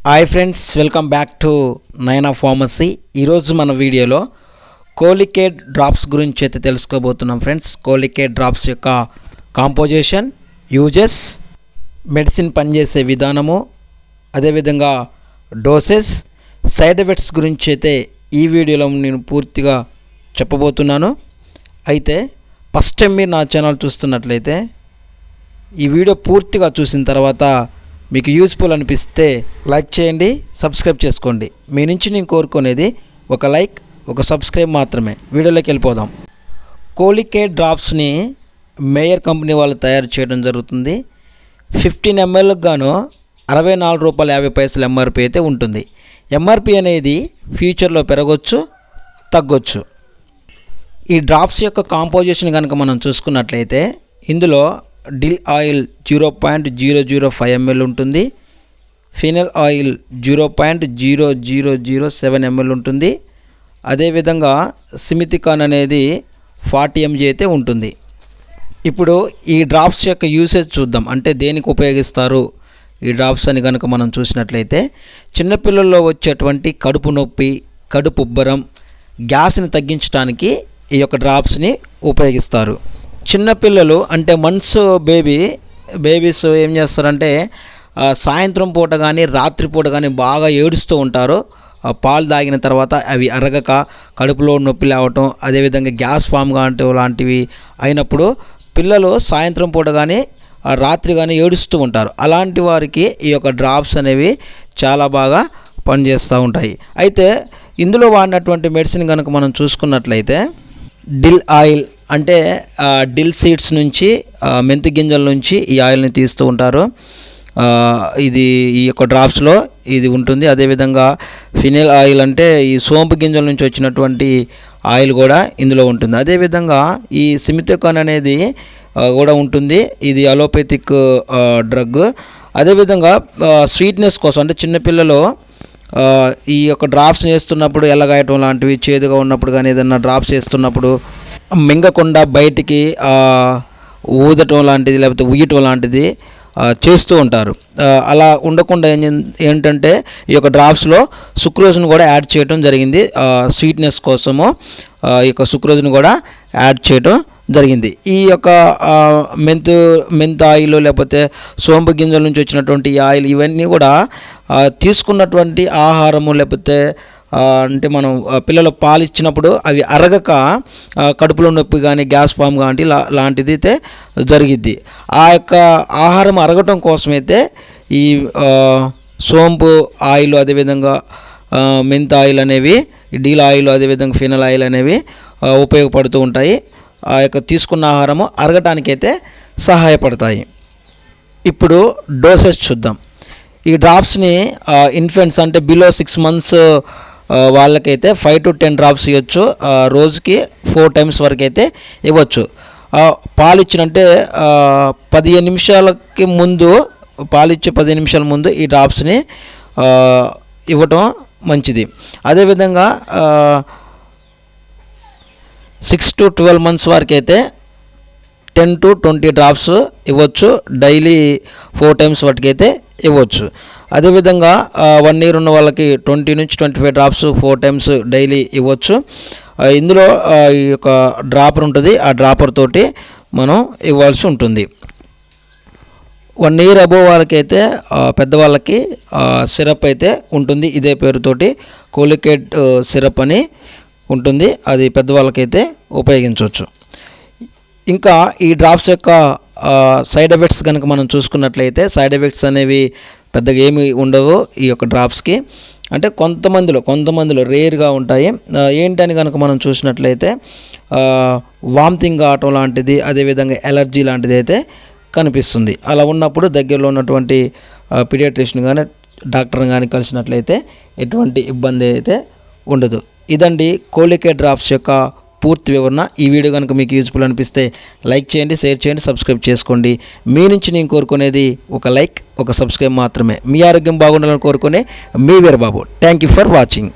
Hi friends, welcome back to నైనా pharmacy. ఈరోజు మన వీడియోలో కోలికేట్ డ్రాప్స్ గురించి అయితే తెలుసుకోబోతున్నాం ఫ్రెండ్స్. కోలికేట్ డ్రాప్స్ యొక్క కాంపోజిషన్, యూజెస్, మెడిసిన్ పనిచేసే విధానము, అదేవిధంగా డోసెస్, సైడ్ ఎఫెక్ట్స్ గురించి అయితే ఈ వీడియోలో నేను పూర్తిగా చెప్పబోతున్నాను. అయితే ఫస్ట్ టైం మీరు నా ఛానల్ చూస్తున్నట్లయితే ఈ వీడియో పూర్తిగా చూసిన తర్వాత మీకు యూస్ఫుల్ అనిపిస్తే లైక్ చేయండి, సబ్స్క్రైబ్ చేసుకోండి. మీ నుంచి నేను కోరుకునేది ఒక లైక్, ఒక సబ్స్క్రైబ్ మాత్రమే. వీడియోలోకి వెళ్ళిపోదాం. కోలికేట్ డ్రాప్స్ని మేయర్ కంపెనీ వాళ్ళు తయారు చేయడం జరుగుతుంది. 15 ml గాను ₹64.50 ఎంఆర్పి అయితే ఉంటుంది. ఎంఆర్పి అనేది ఫ్యూచర్లో పెరగవచ్చు, తగ్గొచ్చు. ఈ డ్రాప్స్ యొక్క కాంపోజిషన్ కనుక మనం చూసుకున్నట్లయితే ఇందులో డిల్ ఆయిల్ 0.005 ml ఉంటుంది. ఫినల్ ఆయిల్ 0.0007 ml ఉంటుంది. అదేవిధంగా సిమితికాన్ అనేది 40 mg అయితే ఉంటుంది. ఇప్పుడు ఈ డ్రాప్స్ యొక్క యూసేజ్ చూద్దాం. అంటే దేనికి ఉపయోగిస్తారు ఈ డ్రాప్స్ అని కనుక మనం చూసినట్లయితే చిన్నపిల్లల్లో వచ్చేటువంటి కడుపు నొప్పి, కడుపు ఉబ్బరం, గ్యాస్ని తగ్గించడానికి ఈ యొక్క డ్రాప్స్ని ఉపయోగిస్తారు. చిన్నపిల్లలు అంటే మంత్స్ బేబీస్ ఏం చేస్తారంటే సాయంత్రం పూట కానీ రాత్రిపూట కానీ బాగా ఏడుస్తూ ఉంటారు. పాలు తాగిన తర్వాత అవి అరగక కడుపులో నొప్పి లేవటం, అదేవిధంగా గ్యాస్ ఫామ్ లాంటివి అయినప్పుడు పిల్లలు సాయంత్రం పూట కానీ రాత్రి కానీ ఏడుస్తూ ఉంటారు. అలాంటి వారికి ఈ యొక్క డ్రాప్స్ అనేవి చాలా బాగా పనిచేస్తూ ఉంటాయి. అయితే ఇందులో వాడినటువంటి మెడిసిన్ కనుక మనం చూసుకున్నట్లయితే డిల్ ఆయిల్ అంటే డిల్ సీడ్స్ నుంచి, మెంతి గింజల నుంచి ఈ ఆయిల్ని తీస్తూ ఉంటారు. ఇది ఈ యొక్క డ్రాప్స్లో ఇది ఉంటుంది. అదేవిధంగా ఫినైల్ ఆయిల్ అంటే ఈ సోంపు గింజల నుంచి వచ్చినటువంటి ఆయిల్ కూడా ఇందులో ఉంటుంది. అదేవిధంగా ఈ సిమితికాన్ అనేది కూడా ఉంటుంది. ఇది అలోపతిక్ డ్రగ్. అదేవిధంగా స్వీట్నెస్ కోసం అంటే చిన్నపిల్లలు ఈ యొక్క డ్రాప్స్ వేస్తున్నప్పుడు ఎల్లగాయటం లాంటివి, చేదుగా ఉన్నప్పుడు కానీ ఏదైనా డ్రాప్స్ వేస్తున్నప్పుడు మింగకుండా బయటికి ఊదటం లాంటిది లేకపోతే ఉయ్యటం లాంటిది చేస్తూ ఉంటారు. అలా ఉండకుండా ఏంటంటే ఈ యొక్క డ్రాప్స్లో సుక్రోజ్ను కూడా యాడ్ చేయడం జరిగింది. స్వీట్నెస్ కోసము ఈ యొక్క సుక్రోజ్ను కూడా యాడ్ చేయడం జరిగింది. ఈ యొక్క మెంత్ ఆయిల్ లేకపోతే సోంపు గింజల నుంచి వచ్చినటువంటి ఈ ఆయిల్ ఇవన్నీ కూడా తీసుకున్నటువంటి ఆహారము లేకపోతే అంటే మనం పిల్లలు పాలు ఇచ్చినప్పుడు అవి అరగక కడుపులో నొప్పి కానీ గ్యాస్ ఫామ్ కానీ లాంటిది అయితే జరిగిద్ది. ఆ యొక్క ఆహారం అరగటం కోసమైతే ఈ సోంపు ఆయిల్, అదేవిధంగా మెంత్ ఆయిల్ అనేవి, డీల్ ఆయిల్, అదేవిధంగా ఫినల్ ఆయిల్ అనేవి ఉపయోగపడుతూ ఉంటాయి. ఆ యొక్క తీసుకున్న ఆహారము అరగటానికైతే సహాయపడతాయి. ఇప్పుడు డోసెస్ చూద్దాం. ఈ డ్రాప్స్ని ఇన్ఫెంట్స్ అంటే బిలో 6 months వాళ్ళకైతే 5 to 10 డ్రాప్స్ ఇవ్వచ్చు. రోజుకి 4 times వరకు అయితే ఇవ్వచ్చు. పాలు ఇచ్చినంటే 15 నిమిషాలకి ముందు, పాలిచ్చే 15 నిమిషాల ముందు ఈ డ్రాప్స్ని ఇవ్వటం మంచిది. అదేవిధంగా 6 to 12 months వరకు అయితే 10 to 20 డ్రాప్స్ ఇవ్వచ్చు. డైలీ 4 times వాటికి అయితే ఇవ్వచ్చు. అదేవిధంగా 1 year ఉన్న వాళ్ళకి 20 నుంచి 25 డ్రాప్స్ 4 times డైలీ ఇవ్వచ్చు. ఇందులో ఈ యొక్క డ్రాపర్ ఉంటుంది. ఆ డ్రాపర్ తోటి మనం ఇవ్వాల్సి ఉంటుంది. 1 year అబోవ్ వాళ్ళకైతే పెద్దవాళ్ళకి సిరప్ అయితే ఉంటుంది. ఇదే పేరుతోటి కోలికేట్ సిరప్ అని ఉంటుంది. అది పెద్దవాళ్ళకైతే ఉపయోగించవచ్చు. ఇంకా ఈ డ్రాప్స్ యొక్క సైడ్ ఎఫెక్ట్స్ కనుక మనం చూసుకున్నట్లయితే సైడ్ ఎఫెక్ట్స్ అనేవి పెద్దగా ఏమి ఉండవు ఈ యొక్క డ్రాప్స్కి. అంటే కొంతమందిలో రేర్గా ఉంటాయి. ఏంటని కనుక మనం చూసినట్లయితే వామిటింగ్ కావటం లాంటిది, అదేవిధంగా ఎలర్జీ లాంటిది అయితే కనిపిస్తుంది. అలా ఉన్నప్పుడు దగ్గరలో ఉన్నటువంటి పీడియాట్రిషియన్ కానీ డాక్టర్ని కానీ కలిసినట్లయితే ఎటువంటి ఇబ్బంది అయితే ఉండదు. ఇదండి కోలికేట్ డ్రాప్స్ యొక్క పూర్తి వివరణ. ఈ వీడియో కనుక మీకు యూజ్ఫుల్ అనిపిస్తే లైక్ చేయండి, షేర్ చేయండి, సబ్స్క్రైబ్ చేసుకోండి. మీ నుంచి నేను కోరుకునేది ఒక లైక్, ఒక సబ్స్క్రైబ్ మాత్రమే. మీ ఆరోగ్యం బాగుండాలని కోరుకునే మీ Veerababu. Thank you for watching.